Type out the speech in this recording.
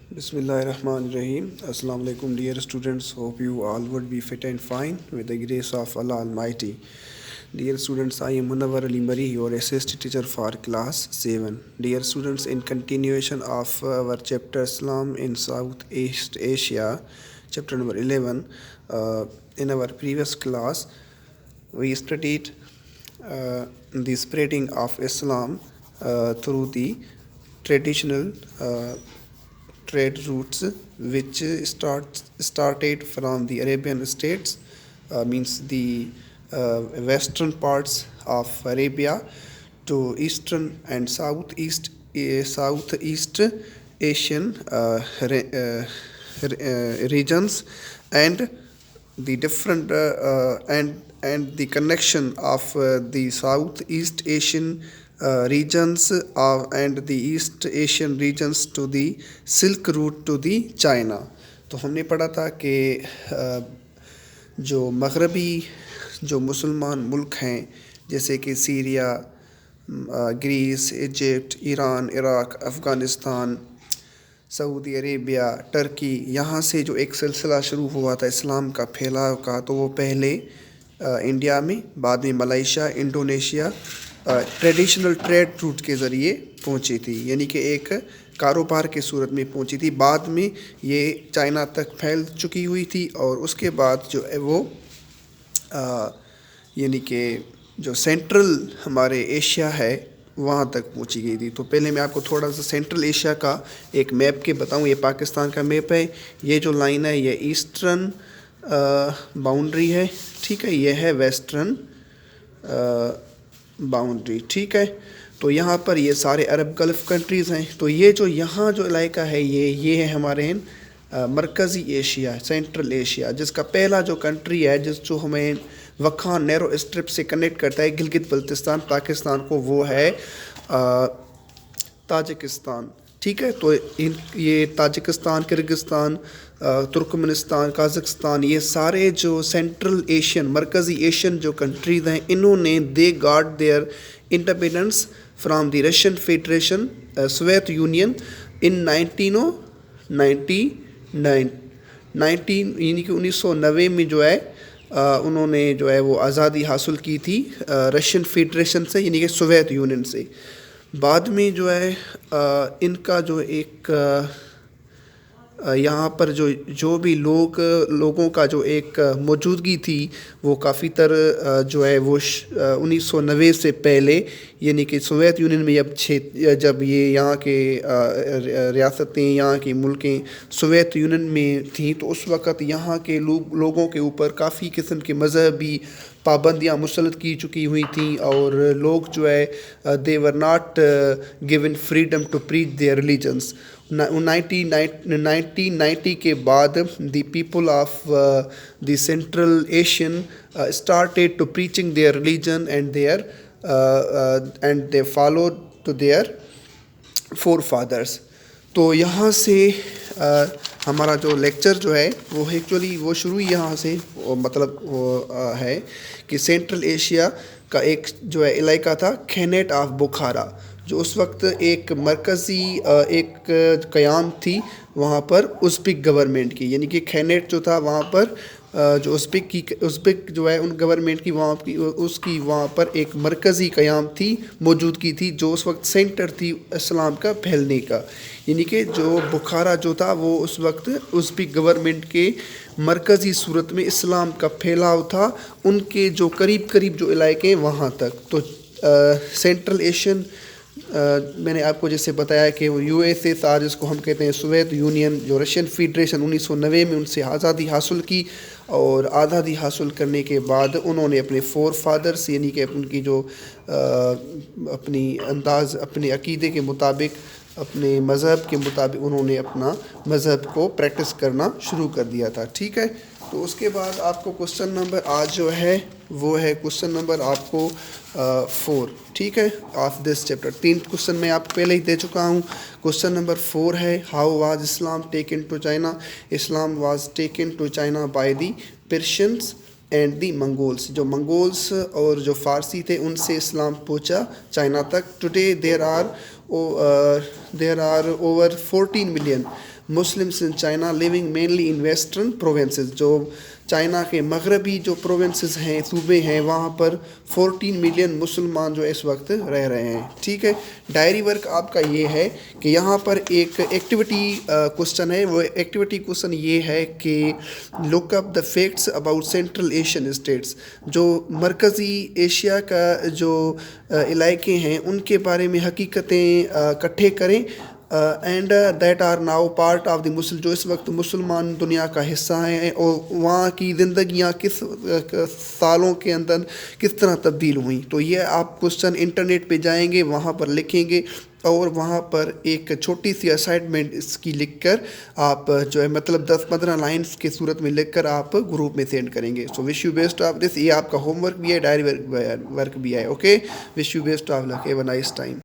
Bismillahirrahmanirrahim. Assalamu alaikum, dear students. Hope you all would be fit and fine with the grace of Allah Almighty. Dear students, I am Munawar Ali Mari, your assistant teacher for class 7. Dear students, in continuation of our chapter Islam in Southeast Asia, chapter number 11, in our previous class, we studied the spreading of Islam through the traditional trade routes which started from the Arabian states, means the western parts of Arabia to eastern and southeast Asian regions, and the different and the connection of the Southeast Asian regions and the East Asian regions to the Silk Route to the China. تو ہم نے پڑھا تھا کہ جو مغربی جو مسلمان ملک ہیں جیسے کہ Syria, Greece, Egypt, Iran, Iraq, Afghanistan, Saudi Arabia, Turkey, یہاں سے جو ایک سلسلہ شروع ہوا تھا اسلام کا پھیلاؤ کا، تو وہ پہلے انڈیا میں، بعد میں Malaysia, Indonesia traditional trade route کے ذریعے پہنچی تھی، یعنی کہ ایک کاروبار کے صورت میں پہنچی تھی. بعد میں یہ چائنا تک پھیل چکی ہوئی تھی، اور اس کے بعد جو ہے وہ یعنی کہ جو سینٹرل ہمارے ایشیا ہے وہاں تک پہنچی گئی تھی. تو پہلے میں آپ کو تھوڑا سا سینٹرل ایشیا کا ایک میپ کے بتاؤں. یہ پاکستان کا میپ ہے، یہ جو لائن ہے یہ ایسٹرن باؤنڈری ہے، ٹھیک ہے، یہ ہے ویسٹرن باؤنڈری، ٹھیک ہے. تو یہاں پر یہ سارے عرب گلف کنٹریز ہیں. تو یہ جو یہاں جو علاقہ ہے یہ ہے ہمارے مرکزی ایشیا، سینٹرل ایشیا، جس کا پہلا جو کنٹری ہے جو ہمیں وکھان نیرو اسٹرپ سے کنیکٹ کرتا ہے گلگت بلتستان پاکستان کو، وہ ہے تاجکستان، ٹھیک ہے. تو یہ تاجکستان، کرگستان، ترکمنستان، قازقستان، یہ سارے جو سینٹرل ایشین، مرکزی ایشین جو کنٹریز ہیں، انہوں نے they got their independence from the Russian federation Soviet union in 1990 یعنی کہ 1990 میں جو ہے انہوں نے جو ہے وہ آزادی حاصل کی تھی رشین فیڈریشن سے، یعنی کہ سوویت یونین سے. بعد میں جو ہے ان کا جو ایک یہاں پر جو بھی لوگوں کا جو ایک موجودگی تھی وہ کافی تر جو ہے وہ 1990 سے پہلے، یعنی کہ سوویت یونین میں جب یہ یہاں کے ریاستیں، یہاں کے ملکیں سوویت یونین میں تھیں، تو اس وقت یہاں کے لوگوں کے اوپر کافی قسم کے مذہبی پابندیاں مسلط کی چکی ہوئی تھیں، اور لوگ جو ہے they were not given freedom to preach their religions. 1990 کے بعد the people of the central Asian started to preaching their religion and they follow to their forefathers. تو یہاں سے ہمارا جو لیکچر جو ہے وہ ایکچولی وہ شروع یہاں سے مطلب وہ ہے کہ سینٹرل ایشیا کا ایک جو ہے علاقہ تھا خینیٹ آف بخارا، جو اس وقت ایک مرکزی ایک قیام تھی وہاں پر ازبک گورنمنٹ کی، یعنی کہ خینیٹ جو تھا وہاں پر جو ازبک جو ہے ان گورنمنٹ کی وہاں پر ایک مرکزی قیام تھی، موجودگی تھی، جو اس وقت سینٹر تھی اسلام کا پھیلنے کا. یعنی کہ جو بخارا جو تھا وہ اس وقت ازبک گورنمنٹ کے مرکزی صورت میں اسلام کا پھیلاؤ تھا، ان کے جو قریب جو علاقے وہاں تک. تو سینٹرل ایشین میں نے آپ کو جیسے بتایا کہ وہ یو ایس اے تھا، جس کو ہم کہتے ہیں سوویت یونین، جو رشین فیڈریشن 1990 میں ان سے آزادی حاصل کی، اور آزادی حاصل کرنے کے بعد انہوں نے اپنے فور فادرس، یعنی کہ ان کی جو اپنے عقیدے کے مطابق، اپنے مذہب کے مطابق انہوں نے اپنا مذہب کو پریکٹس کرنا شروع کر دیا تھا، ٹھیک ہے. تو اس کے بعد آپ کو کوسچن نمبر آج جو ہے وہ ہے کوسچن نمبر آپ کو 4، ٹھیک ہے، آف دس چیپٹر. 3 کوسچن میں آپ پہلے ہی دے چکا ہوں. کوسچن نمبر 4 ہے how was Islam taken to China. Islam was taken to China by the Persians and the Mongols. جو منگولس اور جو فارسی تھے ان سے اسلام پہنچا چائنا تک. Today there are over 14 million Muslims in China living mainly in western provinces. جو China کے مغربی جو پروونسز ہیں صوبے ہیں وہاں پر 14 ملین مسلمان جو اس وقت رہ رہے ہیں. ٹھیک ہے. ڈائری ورک آپ کا یہ ہے کہ یہاں پر ایک ایکٹیویٹی کوسچن ہے. وہ ایکٹیویٹی کوسچن یہ ہے کہ look up the facts about central Asian states. جو مرکزی ایشیا کا جو علاقے ہیں ان کے بارے میں حقیقتیں اکٹھے کریں. And that are now part of the Muslim. جو اس وقت مسلمان دنیا کا حصہ ہیں اور وہاں کی زندگیاں کس سالوں کے اندر کس طرح تبدیل ہوئیں. تو یہ آپ کوسچن انٹرنیٹ پہ جائیں گے وہاں پر لکھیں گے اور وہاں پر ایک چھوٹی سی اسائنمنٹ اس کی لکھ کر آپ جو ہے مطلب 10-15 لائنس کی صورت میں لکھ کر آپ گروپ میں سینڈ کریں گے. So wish you best of this. یہ آپ کا ہوم ورک بھی ہے, ڈائری ورک بھی ہے. Okay, wish you best of luck. Have a nice time.